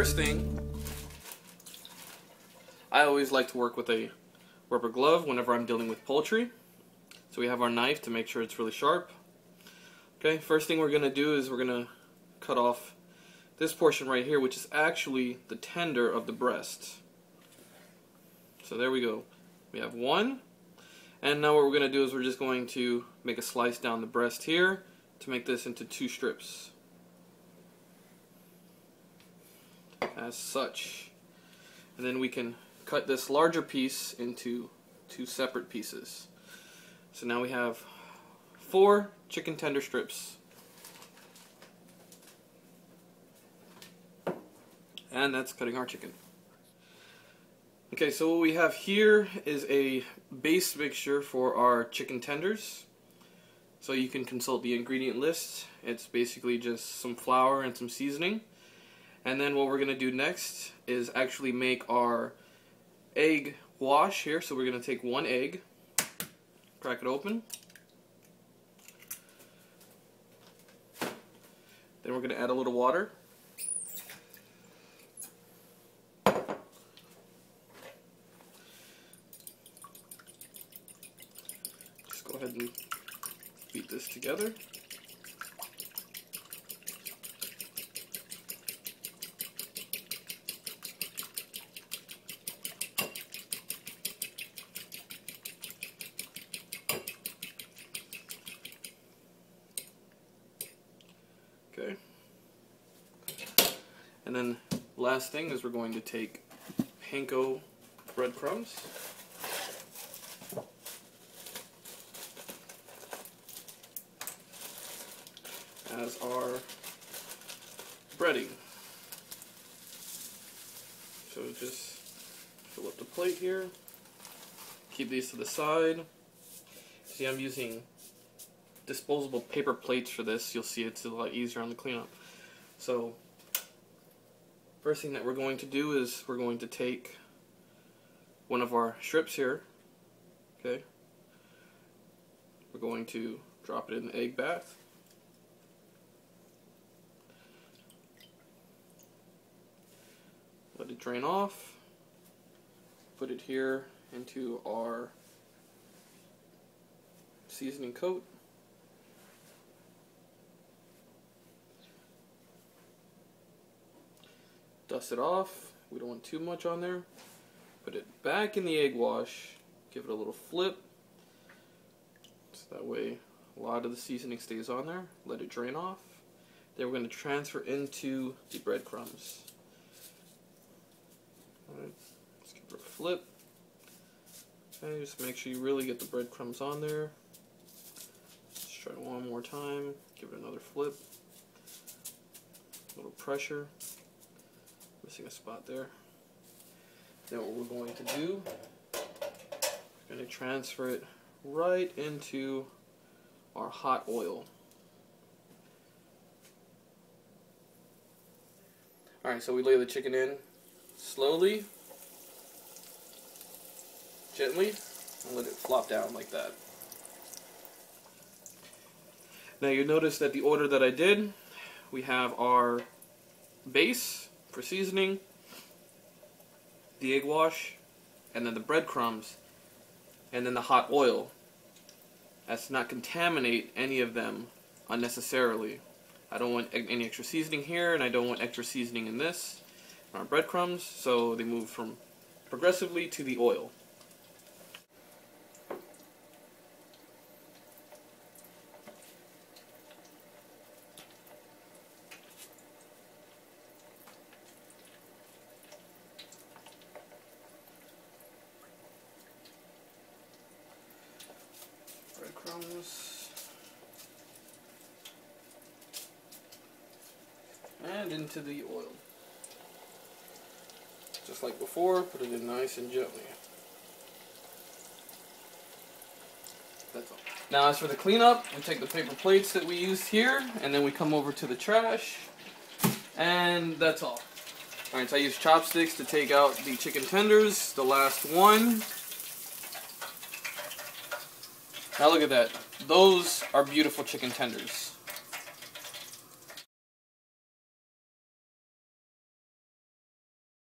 first thing, I always like to work with a rubber glove whenever I'm dealing with poultry. So we have our knife to make sure it's really sharp. Okay, first thing we're going to do is we're going to cut off this portion right here, which is actually the tender of the breast. So there we go. We have one. And now what we're going to do is we're just going to make a slice down the breast here to make this into 2 strips. As such. And then we can cut this larger piece into 2 separate pieces. So now we have 4 chicken tender strips. And that's cutting our chicken. Okay, so what we have here is a base mixture for our chicken tenders. So you can consult the ingredient list. It's basically just some flour and some seasoning. And then what we're going to do next is actually make our egg wash here. So we're going to take 1 egg, crack it open. Then we're going to add a little water. Just go ahead and beat this together. Okay. And then last thing is we're going to take panko breadcrumbs. As our breading. So just fill up the plate here. Keep these to the side. See, I'm using disposable paper plates for this. You'll see it's a lot easier on the cleanup. So first thing that we're going to do is we're going to take one of our strips here. Okay. We're going to drop it in the egg bath. Let it drain off. Put it here into our seasoning coat. Dust it off. We don't want too much on there. Put it back in the egg wash. Give it a little flip. So that way a lot of the seasoning stays on there. Let it drain off. Then we're going to transfer into the breadcrumbs. Alright, let's give it a flip. Okay, just make sure you really get the breadcrumbs on there. Let's try it one more time. Give it another flip. A little pressure. Missing a spot there. Then what we're going to do, we're going to transfer it right into our hot oil. Alright, so we lay the chicken in slowly, gently, and let it flop down like that. Now you notice that the order that I did, we have our base for seasoning, the egg wash, and then the breadcrumbs, and then the hot oil. As to not contaminate any of them unnecessarily. I don't want any extra seasoning here, and I don't want extra seasoning in this. Our breadcrumbs, so they move from progressively to the oil. Breadcrumbs. And into the oil. Just like before, put it in nice and gently. That's all. Now as for the cleanup, we take the paper plates that we used here, and then we come over to the trash, and that's all. Alright, so I use chopsticks to take out the chicken tenders, the last one. Now look at that. Those are beautiful chicken tenders.